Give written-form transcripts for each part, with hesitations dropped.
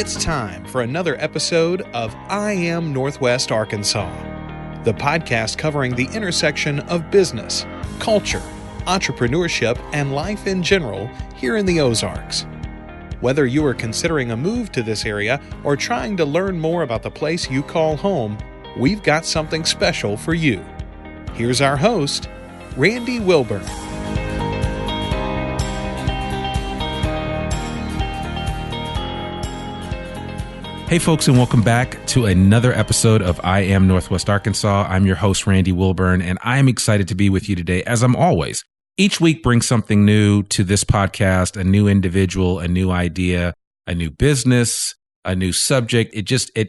It's time for another episode of I Am Northwest Arkansas, the podcast covering the intersection of business, culture, entrepreneurship, and life in general here in the Ozarks. Whether you are considering a move to this area or trying to learn more about the place you call home, we've got something special for you. Here's our host, Randy Wilburn. Hey folks, and welcome back to another episode of I Am Northwest Arkansas. I'm your host, Randy Wilburn, and I am excited to be with you today, as I'm always. Each week brings something new to this podcast, a new individual, a new idea, a new business, a new subject.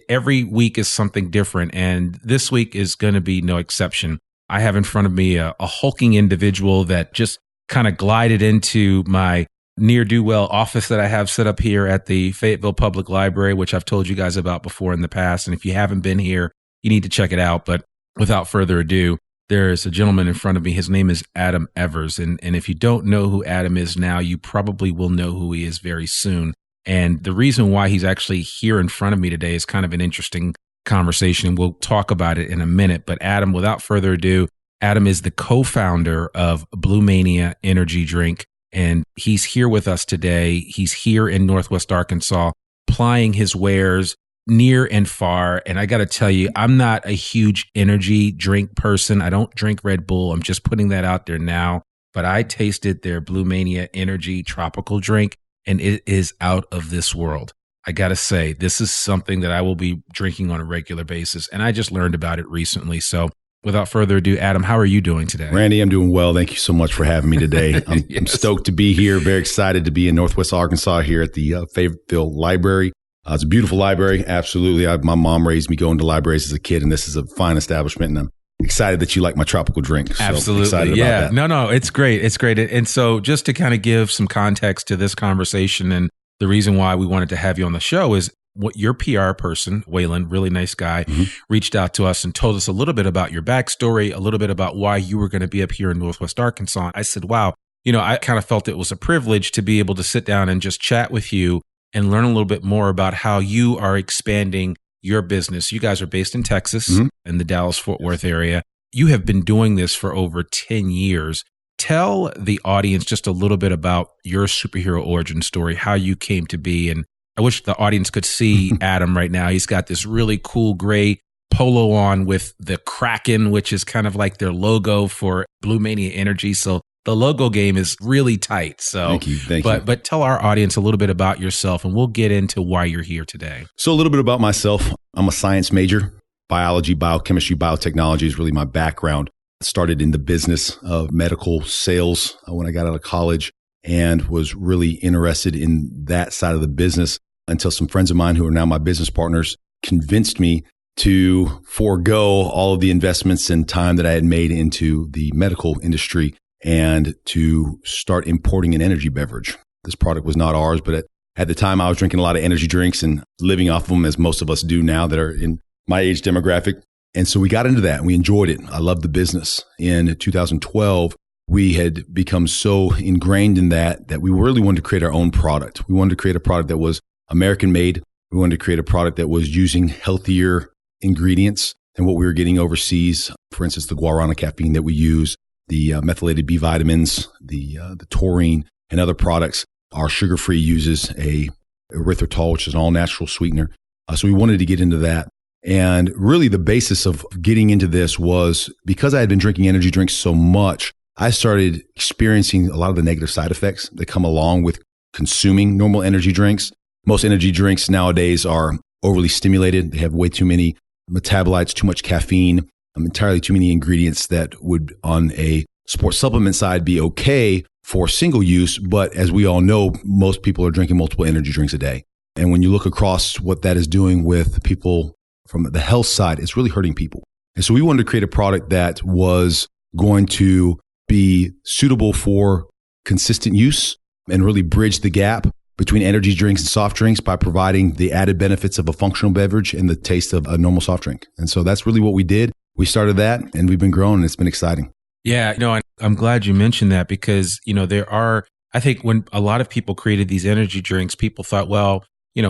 Every week is something different, and this week is going to be no exception. I have in front of me a hulking individual that just kind of glided into my ne'er-do-well office that I have set up here at the Fayetteville Public Library, which I've told you guys about before in the past. And if you haven't been here, you need to check it out. But without further ado, there is a gentleman in front of me. His name is Adam Evers. And if you don't know who Adam is now, you probably will know who he is very soon. And the reason why he's actually here in front of me today is kind of an interesting conversation, and we'll talk about it in a minute. But Adam, without further ado, Adam is the co-founder of BLUMANIA Energy Drink. And he's here with us today. He's here in Northwest Arkansas, plying his wares near and far. And I got to tell you, I'm not a huge energy drink person. I don't drink Red Bull. I'm just putting that out there now. But I tasted their BLUMANIA Energy tropical drink, and it is out of this world. I got to say, this is something that I will be drinking on a regular basis. And I just learned about it recently. So without further ado, Adam, how are you doing today? Randy, I'm doing well. Thank you so much for having me today. I'm, Yes. I'm stoked to be here. Very excited to be in Northwest Arkansas here at the Fayetteville Library. It's a beautiful library. Absolutely. My mom raised me going to libraries as a kid, and this is a fine establishment. And I'm excited that you like my tropical drink. So Absolutely. excited Yeah. about that. No, it's great. It's great. And so just to kind of give some context to this conversation, and the reason why we wanted to have you on the show is what your PR person, Waylon, really nice guy, reached out to us and told us a little bit about your backstory, a little bit about why you were going to be up here in Northwest Arkansas. I said, wow, I kind of felt it was a privilege to be able to sit down and just chat with you and learn a little bit more about how you are expanding your business. You guys are based in Texas, in the Dallas-Fort Worth area. You have been doing this for over 10 years. Tell the audience just a little bit about your superhero origin story, how you came to be. And I wish the audience could see Adam right now. He's got this really cool gray polo on with the Kraken, which is kind of like their logo for BLUMANIA Energy. So the logo game is really tight. So Thank you. But tell our audience a little bit about yourself, and we'll get into why you're here today. So a little bit about myself. I'm a science major. Biology, biochemistry, biotechnology is really my background. I started in the business of medical sales when I got out of college, and was really interested in that side of the business until some friends of mine who are now my business partners convinced me to forego all of the investments and time that I had made into the medical industry and to start importing an energy beverage. This product was not ours, but at the time I was drinking a lot of energy drinks and living off of them, as most of us do now that are in my age demographic. And so we got into that and we enjoyed it. I loved the business. In 2012, we had become so ingrained in that we really wanted to create our own product. We wanted to create a product that was American made. We wanted to create a product that was using healthier ingredients than what we were getting overseas. For instance, the guarana caffeine that we use, the methylated B vitamins, the taurine, and other products. Our sugar-free uses a erythritol, which is an all-natural sweetener. So we wanted to get into that. And really the basis of getting into this was because I had been drinking energy drinks so much, I started experiencing a lot of the negative side effects that come along with consuming normal energy drinks. Most energy drinks nowadays are overly stimulated. They have way too many metabolites, too much caffeine, entirely too many ingredients that would, on a sports supplement side, be okay for single use. But as we all know, most people are drinking multiple energy drinks a day. And when you look across what that is doing with people from the health side, it's really hurting people. And so we wanted to create a product that was going to be suitable for consistent use and really bridge the gap between energy drinks and soft drinks by providing the added benefits of a functional beverage and the taste of a normal soft drink. And so that's really what we did. We started that and we've been growing and it's been exciting. Yeah, I'm glad you mentioned that because, there are, I think when a lot of people created these energy drinks, people thought, well,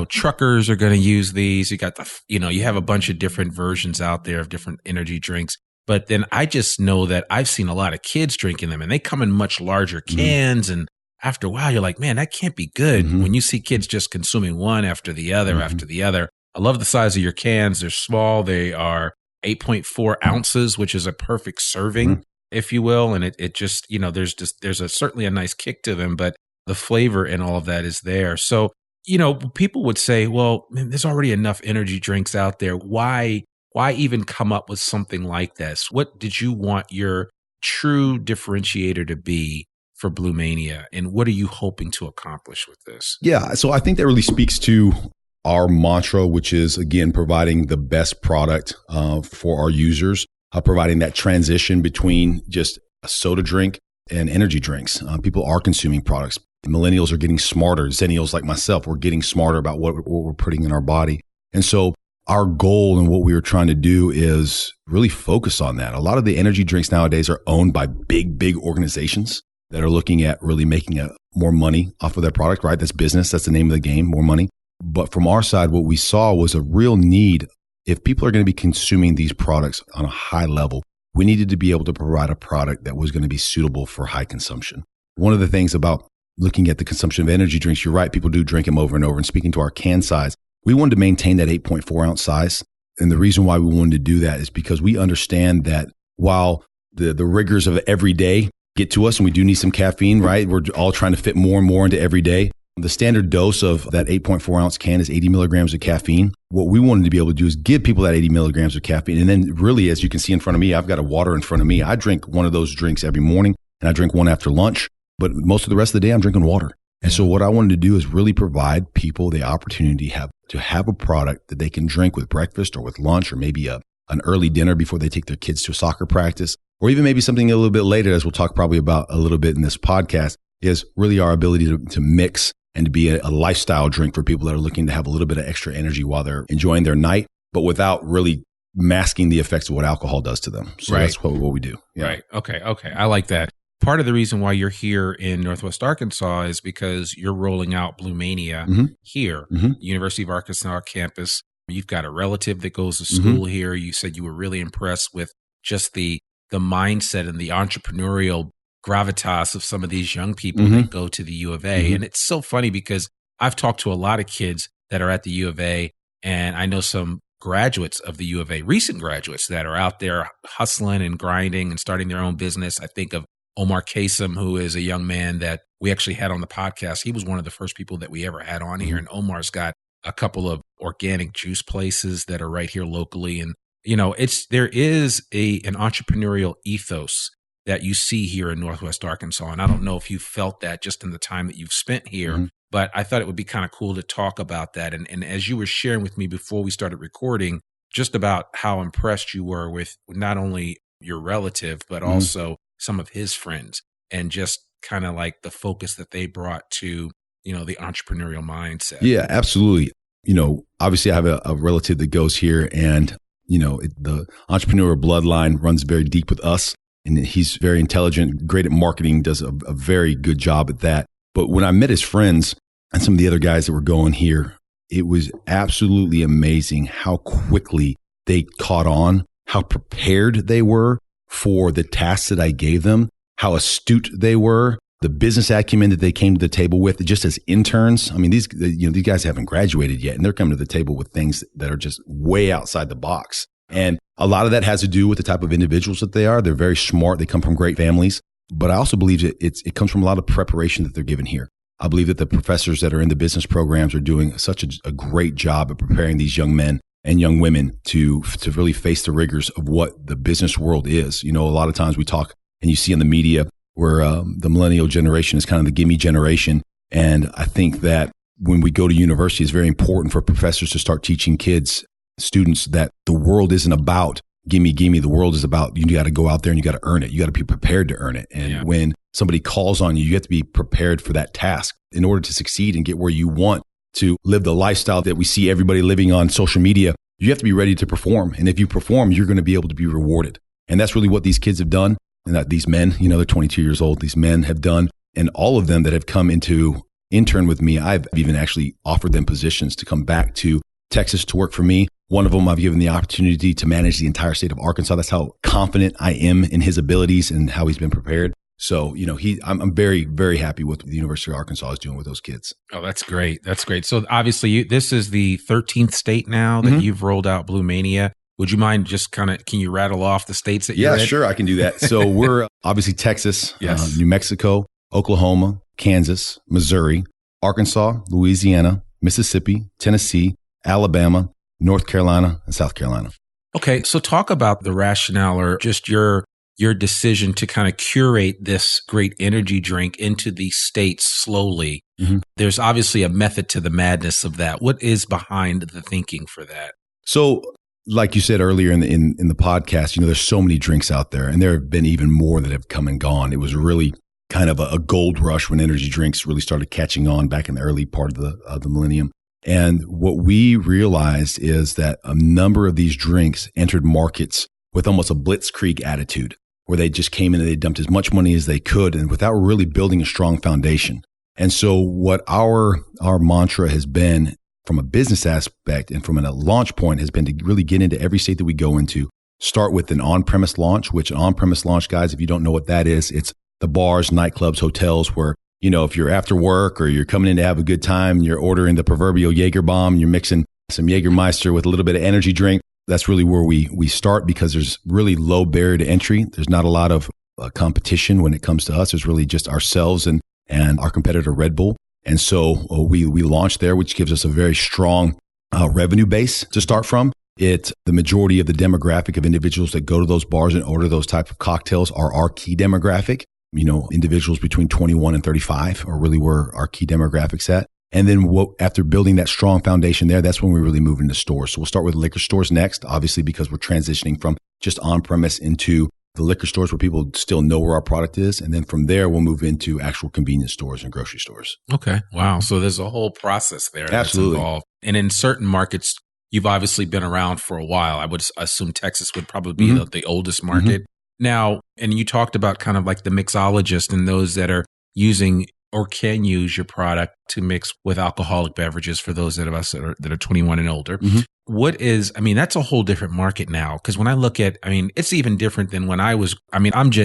truckers are going to use these. You got you have a bunch of different versions out there of different energy drinks. But then I just know that I've seen a lot of kids drinking them, and they come in much larger cans. And after a while, you're like, man, that can't be good when you see kids just consuming one after the other after the other. I love the size of your cans. They're small. They are 8.4 ounces, which is a perfect serving, if you will. And it just, there's certainly a nice kick to them, but the flavor and all of that is there. So, people would say, well, man, there's already enough energy drinks out there. Why even come up with something like this? What did you want your true differentiator to be for BLUMANIA? And what are you hoping to accomplish with this? Yeah. So I think that really speaks to our mantra, which is, again, providing the best product for our users, providing that transition between just a soda drink and energy drinks. People are consuming products. Millennials are getting smarter. Zennials like myself, we're getting smarter about what we're putting in our body. And so our goal and what we were trying to do is really focus on that. A lot of the energy drinks nowadays are owned by big organizations that are looking at really making more money off of their product, right? That's business. That's the name of the game, more money. But from our side, what we saw was a real need. If people are going to be consuming these products on a high level, we needed to be able to provide a product that was going to be suitable for high consumption. One of the things about looking at the consumption of energy drinks, you're right, people do drink them over and over. And speaking to our can size, we wanted to maintain that 8.4 ounce size. And the reason why we wanted to do that is because we understand that while the rigors of every day get to us and we do need some caffeine, right? We're all trying to fit more and more into every day. The standard dose of that 8.4 ounce can is 80 milligrams of caffeine. What we wanted to be able to do is give people that 80 milligrams of caffeine. And then really, as you can see in front of me, I've got a water in front of me. I drink one of those drinks every morning and I drink one after lunch. But most of the rest of the day, I'm drinking water. And so what I wanted to do is really provide people the opportunity to have a product that they can drink with breakfast or with lunch or maybe an early dinner before they take their kids to a soccer practice, or even maybe something a little bit later, as we'll talk probably about a little bit in this podcast, is really our ability to mix and to be a lifestyle drink for people that are looking to have a little bit of extra energy while they're enjoying their night, but without really masking the effects of what alcohol does to them. So that's what we do. Yeah. Right. Okay. I like that. Part of the reason why you're here in Northwest Arkansas is because you're rolling out BLUMANIA here, University of Arkansas campus. You've got a relative that goes to school here. You said you were really impressed with just the mindset and the entrepreneurial gravitas of some of these young people that go to the U of A. And it's so funny because I've talked to a lot of kids that are at the U of A, and I know some graduates of the U of A, recent graduates that are out there hustling and grinding and starting their own business. I think of Omar Kasem, who is a young man that we actually had on the podcast. He was one of the first people that we ever had on here. And Omar's got a couple of organic juice places that are right here locally. And, there is an entrepreneurial ethos that you see here in Northwest Arkansas. And I don't know if you felt that just in the time that you've spent here, but I thought it would be kind of cool to talk about that. And as you were sharing with me before we started recording, just about how impressed you were with not only your relative, but also some of his friends, and just kind of like the focus that they brought to, the entrepreneurial mindset. Yeah, absolutely. Obviously I have a relative that goes here, and, the entrepreneurial bloodline runs very deep with us, and he's very intelligent, great at marketing, does a very good job at that. But when I met his friends and some of the other guys that were going here, it was absolutely amazing how quickly they caught on, how prepared they were for the tasks that I gave them, how astute they were, the business acumen that they came to the table with just as interns. I mean, these guys haven't graduated yet, and they're coming to the table with things that are just way outside the box. And a lot of that has to do with the type of individuals that they are. They're very smart. They come from great families. But I also believe that it comes from a lot of preparation that they're given here. I believe that the professors that are in the business programs are doing such a great job of preparing these young men and young women to really face the rigors of what the business world is. A lot of times we talk and you see in the media where the millennial generation is kind of the gimme generation. And I think that when we go to university, it's very important for professors to start teaching students that the world isn't about gimme. The world is about, you got to go out there and you got to earn it. You got to be prepared to earn it. And when somebody calls on you, you have to be prepared for that task in order to succeed and get where you want to live the lifestyle that we see everybody living on social media. You have to be ready to perform. And if you perform, you're going to be able to be rewarded. And that's really what these kids have done. And that these men, they're 22 years old, these men have done. And all of them that have come into intern with me, I've even actually offered them positions to come back to Texas to work for me. One of them, I've given the opportunity to manage the entire state of Arkansas. That's how confident I am in his abilities and how he's been prepared. So, I'm very, very happy with what the University of Arkansas is doing with those kids. Oh, that's great. That's great. So obviously this is the 13th state now that you've rolled out BLUMANIA. Would you mind just can you rattle off the states that you're in? Yeah, sure. I can do that. So we're obviously Texas, Yes. New Mexico, Oklahoma, Kansas, Missouri, Arkansas, Louisiana, Mississippi, Tennessee, Alabama, North Carolina, and South Carolina. Okay. So talk about the rationale or just your decision to kind of curate this great energy drink into these states slowly. Mm-hmm. There's obviously a method to the madness of that. What is behind the thinking for that? So, like you said earlier in the podcast, there's so many drinks out there, and there have been even more that have come and gone. It was really kind of a gold rush when energy drinks really started catching on back in the early part of the millennium. And what we realized is that a number of these drinks entered markets with almost a blitzkrieg attitude, where they just came in and they dumped as much money as they could and without really building a strong foundation. And so what our mantra has been from a business aspect and from a launch point has been to really get into every state that we go into, start with an on-premise launch, which an on-premise launch, guys, if you don't know what that is, it's the bars, nightclubs, hotels where, if you're after work or you're coming in to have a good time, you're ordering the proverbial Jaeger bomb, you're mixing some Jägermeister with a little bit of energy drink. That's really where we start because there's really low barrier to entry. There's not a lot of competition when it comes to us. There's really just ourselves and our competitor Red Bull. And so we launched there, which gives us a very strong revenue base to start from. The majority of the demographic of individuals that go to those bars and order those type of cocktails are our key demographic. Individuals between 21 and 35 are really where our key demographics at. And then after building that strong foundation there, that's when we really move into stores. So we'll start with liquor stores next, obviously, because we're transitioning from just on-premise into the liquor stores where people still know where our product is. And then from there, we'll move into actual convenience stores and grocery stores. Okay. Wow. So there's a whole process there that's involved. And in certain markets, you've obviously been around for a while. I would assume Texas would probably be the oldest market. Now, and you talked about kind of like the mixologist and those that are using or can use your product to mix with alcoholic beverages for those of us that are 21 and older. That's a whole different market now. Because when I look at, it's even different than when I was,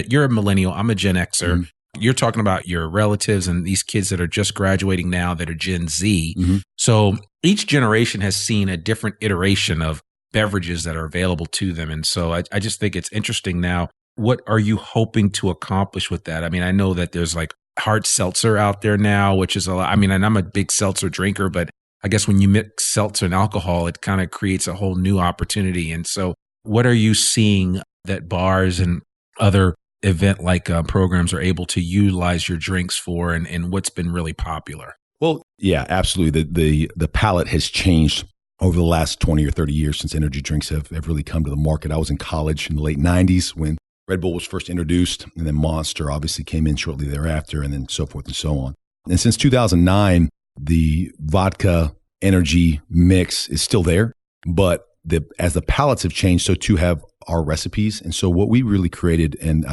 you're a millennial, I'm a Gen Xer. You're talking about your relatives and these kids that are just graduating now that are Gen Z. So each generation has seen a different iteration of beverages that are available to them. And so I just think it's interesting now. What are you hoping to accomplish with that? I know that there's like hard seltzer out there now, which is a lot. And I'm a big seltzer drinker, but I guess when you mix seltzer and alcohol, it kind of creates a whole new opportunity. And so what are you seeing that bars and other event-like programs are able to utilize your drinks for and what's been really popular? Well, yeah, absolutely. The palate has changed over the last 20 or 30 years since energy drinks have really come to the market. I was in college in the late 90s when Red Bull was first introduced, and then Monster obviously came in shortly thereafter, and then so forth and so on. And since 2009, the vodka energy mix is still there, but as the palates have changed, so too have our recipes. And so what we really created, and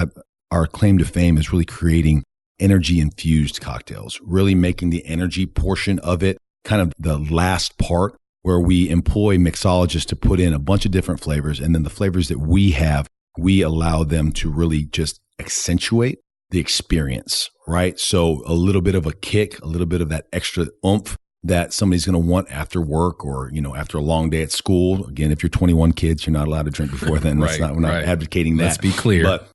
our claim to fame is really creating energy-infused cocktails, really making the energy portion of it kind of the last part where we employ mixologists to put in a bunch of different flavors, and then the flavors that we have, we allow them to really just accentuate the experience, right? So a little bit of a kick, a little bit of that extra oomph that somebody's going to want after work or, after a long day at school. Again, if you're 21 kids, you're not allowed to drink before then. We're not advocating that. Let's be clear. But,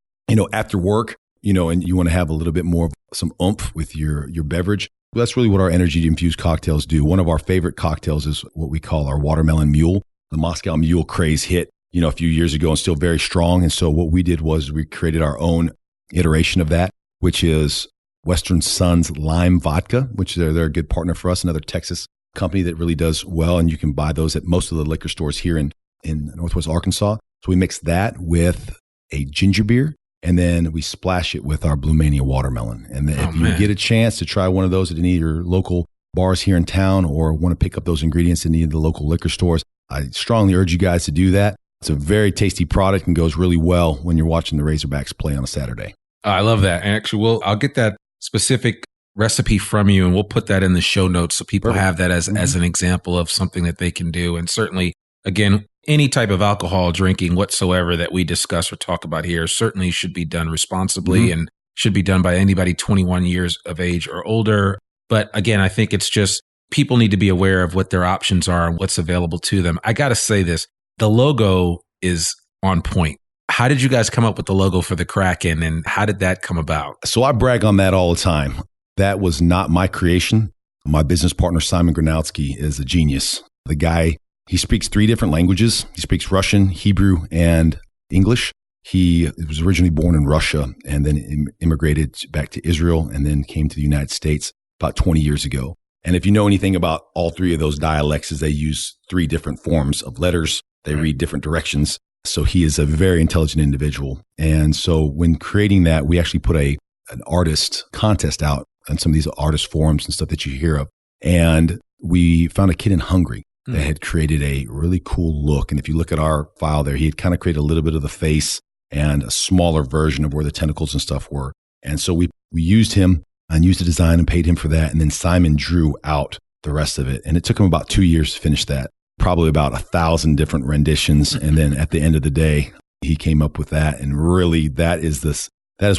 after work, and you want to have a little bit more of some oomph with your beverage. That's really what our energy infused cocktails do. One of our favorite cocktails is what we call our watermelon mule. The Moscow Mule craze hit a few years ago and still very strong. And so what we did was we created our own iteration of that, which is Western Sun's Lime Vodka, which they're a good partner for us, another Texas company that really does well. And you can buy those at most of the liquor stores here in Northwest Arkansas. So we mix that with a ginger beer, and then we splash it with our BLUMANIA watermelon. And then if you get a chance to try one of those at any of your local bars here in town or want to pick up those ingredients in any of the local liquor stores, I strongly urge you guys to do that. It's a very tasty product and goes really well when you're watching the Razorbacks play on a Saturday. I love that. And actually, I'll get that specific recipe from you, and we'll put that in the show notes so people Perfect. have that as an example of something that they can do. And certainly, again, any type of alcohol drinking whatsoever that we discuss or talk about here certainly should be done responsibly and should be done by anybody 21 years of age or older. But again, I think it's just people need to be aware of what their options are and what's available to them. I got to say this, the logo is on point. How did you guys come up with the logo for the Kraken, and how did that come about? So I brag on that all the time. That was not my creation. My business partner, Simon Gronowski, is a genius. The guy, he speaks 3 different languages. He speaks Russian, Hebrew, and English. He was originally born in Russia and then immigrated back to Israel and then came to the United States about 20 years ago. And if you know anything about all 3 of those dialects, is they use 3 different forms of letters. They read different directions. So he is a very intelligent individual. And so when creating that, we actually put an artist contest out on some of these artist forums and stuff that you hear of. And we found a kid in Hungary that had created a really cool look. And if you look at our file there, he had kind of created a little bit of the face and a smaller version of where the tentacles and stuff were. And so we used him and used the design and paid him for that. And then Simon drew out the rest of it. And it took him about 2 years to finish that, probably about 1,000 different renditions. And then at the end of the day, he came up with that. And really, that is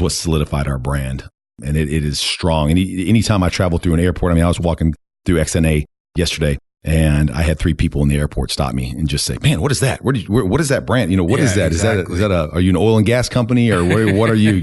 what solidified our brand. And it is strong. And anytime I travel through an airport, I was walking through XNA yesterday, and I had 3 people in the airport stop me and just say, "Man, what is that? What is that brand? What is that? Exactly. Is that are you an oil and gas company, or what are you?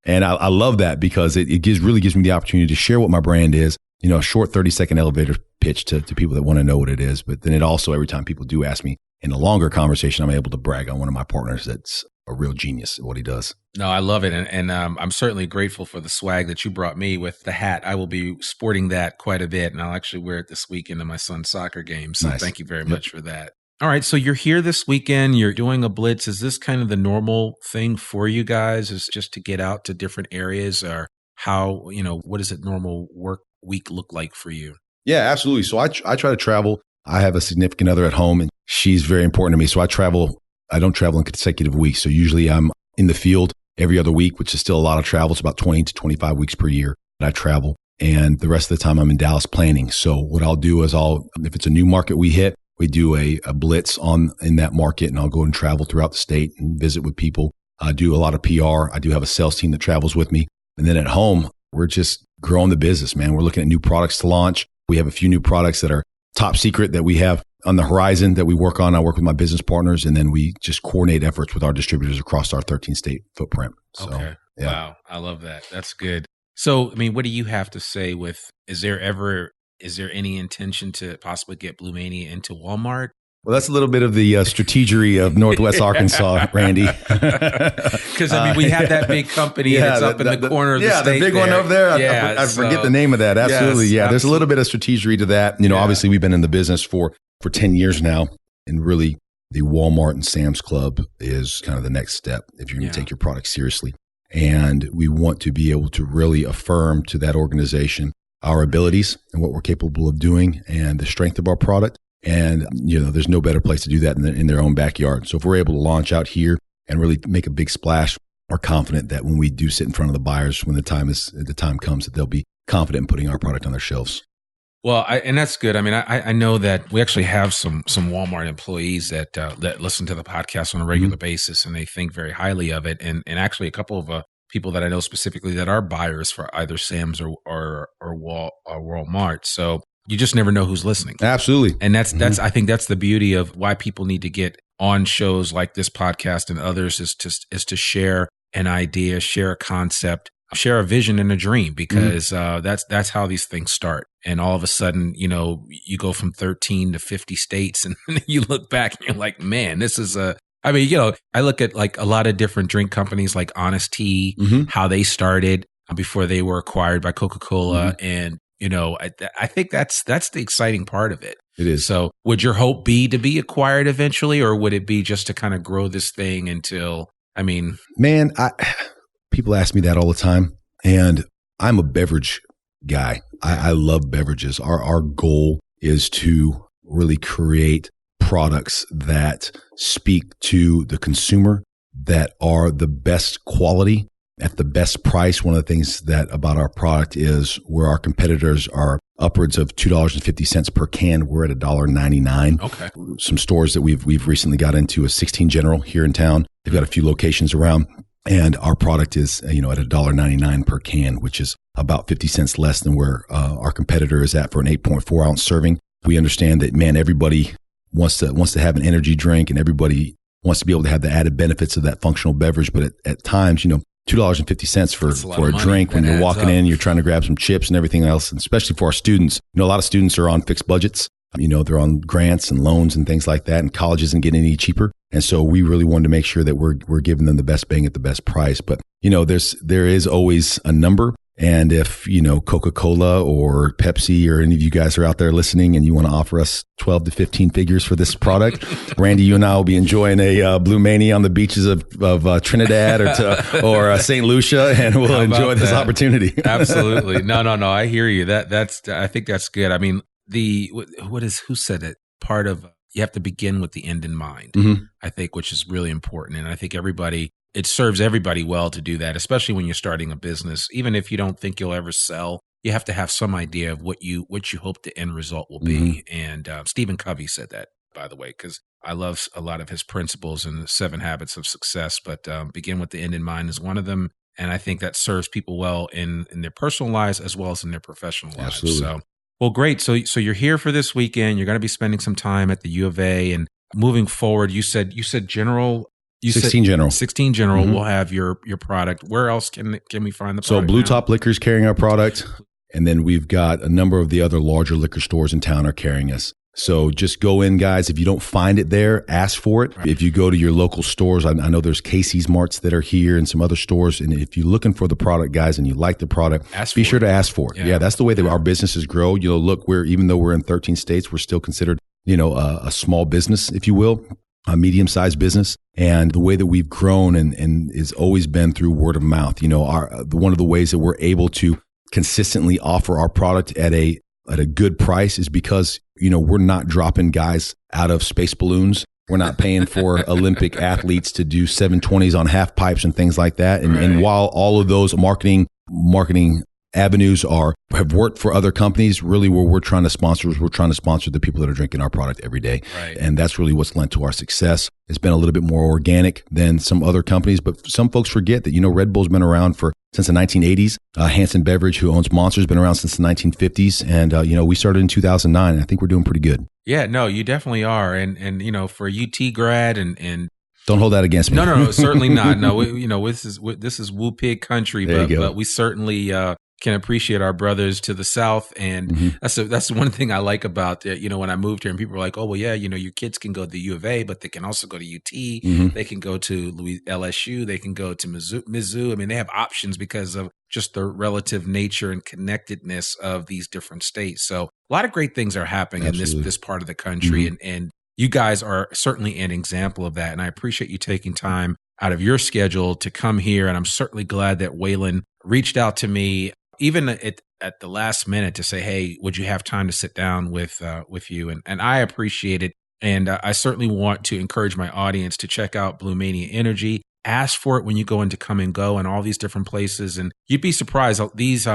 And I love that because it really gives me the opportunity to share what my brand is. A short 30-second elevator pitch to people that want to know what it is. But then it also, every time people do ask me in a longer conversation, I'm able to brag on one of my partners that's a real genius at what he does. No, I love it. And I'm certainly grateful for the swag that you brought me with the hat. I will be sporting that quite a bit, and I'll actually wear it this weekend to my son's soccer game. So Thank you very much for that. All right. So you're here this weekend. You're doing a blitz. Is this kind of the normal thing for you guys, is just to get out to different areas, or how, what does it normal work week look like for you? Yeah, absolutely. So I try to travel. I have a significant other at home, and she's very important to me. So I travel. I don't travel in consecutive weeks. So usually I'm in the field every other week, which is still a lot of travel. It's about 20 to 25 weeks per year that I travel. And the rest of the time I'm in Dallas planning. So what I'll do is if it's a new market we hit, we do a blitz in that market, and I'll go and travel throughout the state and visit with people. I do a lot of PR. I do have a sales team that travels with me. And then at home, we're just growing the business, man. We're looking at new products to launch. We have a few new products that are top secret that we have on the horizon that we work on. I work with my business partners, and then we just coordinate efforts with our distributors across our 13-state footprint. So, okay. Yeah. Wow. I love that. That's good. So, what do you have to say is there any intention to possibly get BLUMANIA into Walmart? Well, that's a little bit of the strategery of Northwest Arkansas, Randy. Because, we have that big company and it's up in the corner of the state. Yeah, the big one over there. I forget the name of that. Absolutely. Yes, yeah, there's a little bit of strategery to that. Obviously, we've been in the business for 10 years now. And really, the Walmart and Sam's Club is kind of the next step if you're going to take your product seriously. And we want to be able to really affirm to that organization our abilities and what we're capable of doing and the strength of our product. And, there's no better place to do that in their own backyard. So if we're able to launch out here and really make a big splash, we're confident that when we do sit in front of the buyers, when the time comes, that they'll be confident in putting our product on their shelves. Well, and that's good. I know that we actually have some Walmart employees that listen to the podcast on a regular basis, and they think very highly of it. And actually, a couple of people that I know specifically that are buyers for either Sam's or Walmart. So you just never know who's listening. Absolutely. And that's I think that's the beauty of why people need to get on shows like this podcast and others, is to share an idea, share a concept, share a vision and a dream, because that's how these things start. And all of a sudden, you go from 13 to 50 states, and you look back and you're like, man, this is I look at like a lot of different drink companies like Honest Tea, how they started before they were acquired by Coca-Cola. And, I think that's the exciting part of it. It is. So would your hope be to be acquired eventually, or would it be just to kind of grow this thing until, Man, people ask me that all the time, and I'm a beverage guy. I love beverages. Our goal is to really create products that speak to the consumer, that are the best quality, at the best price. One of the things that about our product is where our competitors are upwards of $2.50 per can, we're at $1.99. Okay. Some stores that we've recently got into is 16 General here in town. They've got a few locations around, and our product is at $1.99 per can, which is about 50 cents less than where our competitor is at for an 8.4 ounce serving. We understand that, man, everybody wants to have an energy drink, and everybody wants to be able to have the added benefits of that functional beverage. But at times, $2.50 for a drink when you're walking in, you're trying to grab some chips and everything else, and especially for our students. A lot of students are on fixed budgets. They're on grants and loans and things like that, and college isn't getting any cheaper. And so we really wanted to make sure that we're giving them the best bang at the best price. But, there is always a number. And if, Coca-Cola or Pepsi or any of you guys are out there listening and you want to offer us 12 to 15 figures for this product, Randy, you and I will be enjoying a BLUMANIA on the beaches of Trinidad or St. Lucia, and we'll enjoy this opportunity. Absolutely. No. I hear you. I think that's good. I mean, who said it? Part of, you have to begin with the end in mind, I think, which is really important. And I think it serves everybody well to do that, especially when you're starting a business. Even if you don't think you'll ever sell, you have to have some idea of what you hope the end result will be. And Stephen Covey said that, by the way, because I love a lot of his principles and the 7 habits of success. But begin with the end in mind is one of them. And I think that serves people well in their personal lives as well as in their professional lives. Absolutely. So, well, great. So you're here for this weekend. You're going to be spending some time at the U of A, and moving forward, you said General. 16 General. 16 General will have your product. Where else can we find the product? So Blue Top Liquor's carrying our product, and then we've got a number of the other larger liquor stores in town are carrying us. So just go in, guys. If you don't find it there, ask for it. Right. If you go to your local stores, I know there's Casey's Marts that are here and some other stores. And if you're looking for the product, guys, and you like the product, be sure to ask for it. Yeah, that's the way that our businesses grow. Look, even though we're in 13 states, we're still considered, a small business, if you will. A medium-sized business, and the way that we've grown and is always been through word of mouth. One of the ways that we're able to consistently offer our product at a good price is because we're not dropping guys out of space balloons. We're not paying for Olympic athletes to do 720s on half pipes and things like that. And while all of those marketing avenues have worked for other companies, really what we're trying to sponsor the people that are drinking our product every day. Right. And that's really what's lent to our success. It's been a little bit more organic than some other companies, but some folks forget that, Red Bull's been around since the 1980s. Hanson Beverage, who owns Monster, has been around since the 1950s. And, we started in 2009, and I think we're doing pretty good. Yeah, no, you definitely are. And for a UT grad and don't hold that against me. No, certainly not. No, this is Woo Pig country, but we certainly can appreciate our brothers to the south, and that's one thing I like about when I moved here, and people were like, oh well, yeah, your kids can go to the U of A, but they can also go to UT, they can go to LSU, they can go to Mizzou. I mean, they have options because of just the relative nature and connectedness of these different states. So a lot of great things are happening in this part of the country, and you guys are certainly an example of that. And I appreciate you taking time out of your schedule to come here, and I'm certainly glad that Waylon reached out to me even at the last minute to say, hey, would you have time to sit down with you? And I appreciate it. And I certainly want to encourage my audience to check out BLUMANIA Energy. Ask for it when you go into Come and Go and all these different places. And you'd be surprised. These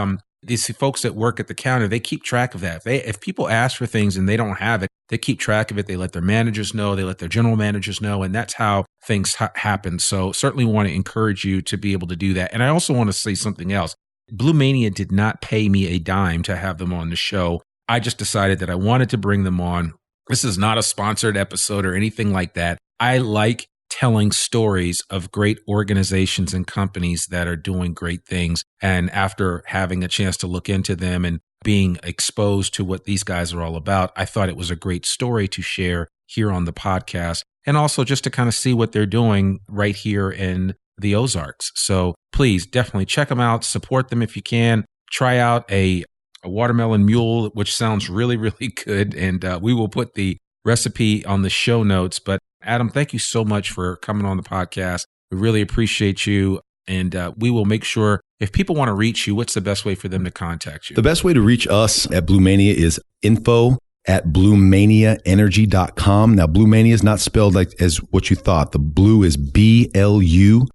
folks that work at the counter, they keep track of that. If people ask for things and they don't have it, they keep track of it. They let their managers know. They let their general managers know. And that's how things happen. So certainly want to encourage you to be able to do that. And I also want to say something else. BLUMANIA did not pay me a dime to have them on the show. I just decided that I wanted to bring them on. This is not a sponsored episode or anything like that. I like telling stories of great organizations and companies that are doing great things. And after having a chance to look into them and being exposed to what these guys are all about, I thought it was a great story to share here on the podcast. And also just to kind of see what they're doing right here in the Ozarks. So please definitely check them out, support them if you can. Try out a watermelon mule, which sounds really, really good. And we will put the recipe on the show notes. But Adam, thank you so much for coming on the podcast. We really appreciate you. And we will make sure if people want to reach you, what's the best way for them to contact you? The best way to reach us at BLUMANIA is info@blumaniaenergy.com. Now, BLUMANIA is not spelled like as what you thought. The blue is BLUMANIA.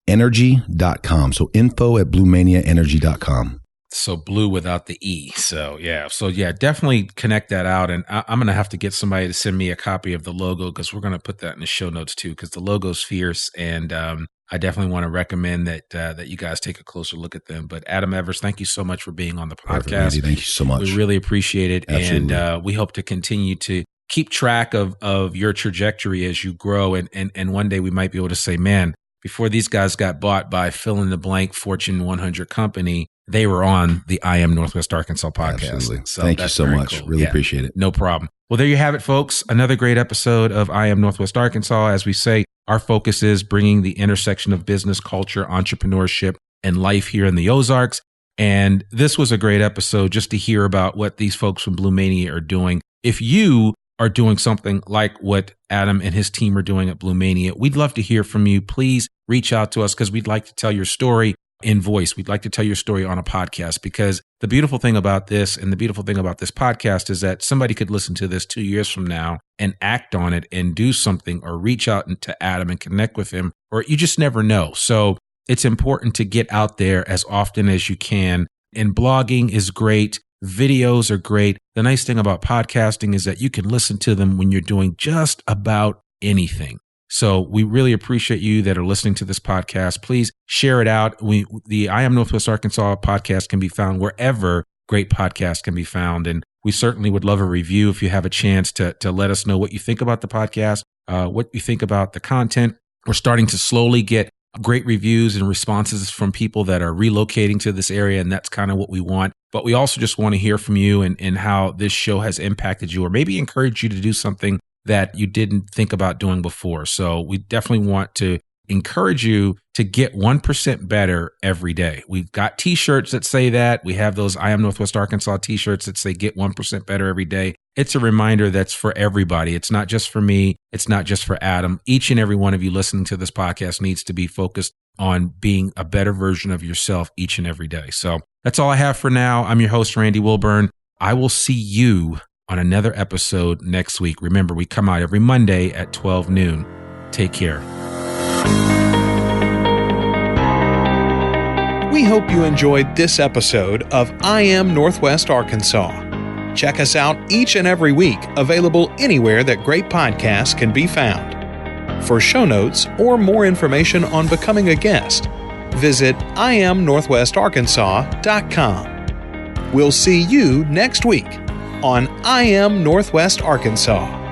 BLUMANIAenergy.com. So info@BLUMANIAenergy.com. So blue without the E. So definitely connect that out. And I'm going to have to get somebody to send me a copy of the logo, because we're going to put that in the show notes too, because the logo's fierce. And I definitely want to recommend that you guys take a closer look at them. But Adam Evers, thank you so much for being on the podcast. Perfect, Randy. Thank you so much. We really appreciate it. Absolutely. And we hope to continue to keep track of your trajectory as you grow. And one day we might be able to say, man, before these guys got bought by fill in the blank Fortune 100 company, they were on the I Am Northwest Arkansas podcast. Absolutely. So thank you so much. Cool. Really appreciate it. No problem. Well, there you have it, folks. Another great episode of I Am Northwest Arkansas. As we say, our focus is bringing the intersection of business, culture, entrepreneurship, and life here in the Ozarks. And this was a great episode just to hear about what these folks from BLUMANIA are doing. If you are doing something like what Adam and his team are doing at BLUMANIA, we'd love to hear from you. Please reach out to us, because we'd like to tell your story in voice. We'd like to tell your story on a podcast, because the beautiful thing about this and the beautiful thing about this podcast is that somebody could listen to this 2 years from now and act on it and do something, or reach out to Adam and connect with him, or you just never know. So it's important to get out there as often as you can. And blogging is great. Videos are great. The nice thing about podcasting is that you can listen to them when you're doing just about anything. So we really appreciate you that are listening to this podcast. Please share it out. The I Am Northwest Arkansas podcast can be found wherever great podcasts can be found. And we certainly would love a review if you have a chance to let us know what you think about the podcast, what you think about the content. We're starting to slowly get great reviews and responses from people that are relocating to this area, and that's kind of what we want. But we also just want to hear from you and how this show has impacted you, or maybe encourage you to do something that you didn't think about doing before. So we definitely want to encourage you to get 1% better every day. We've got t-shirts that say that. We have those I Am Northwest Arkansas t-shirts that say get 1% better every day. It's a reminder that's for everybody. It's not just for me. It's not just for Adam. Each and every one of you listening to this podcast needs to be focused on being a better version of yourself each and every day. So that's all I have for now. I'm your host, Randy Wilburn. I will see you on another episode next week. Remember, we come out every Monday at 12 noon. Take care. We hope you enjoyed this episode of I Am Northwest Arkansas. Check us out each and every week, available anywhere that great podcasts can be found. For show notes or more information on becoming a guest, visit IamNorthwestArkansas.com. We'll see you next week on I Am Northwest Arkansas.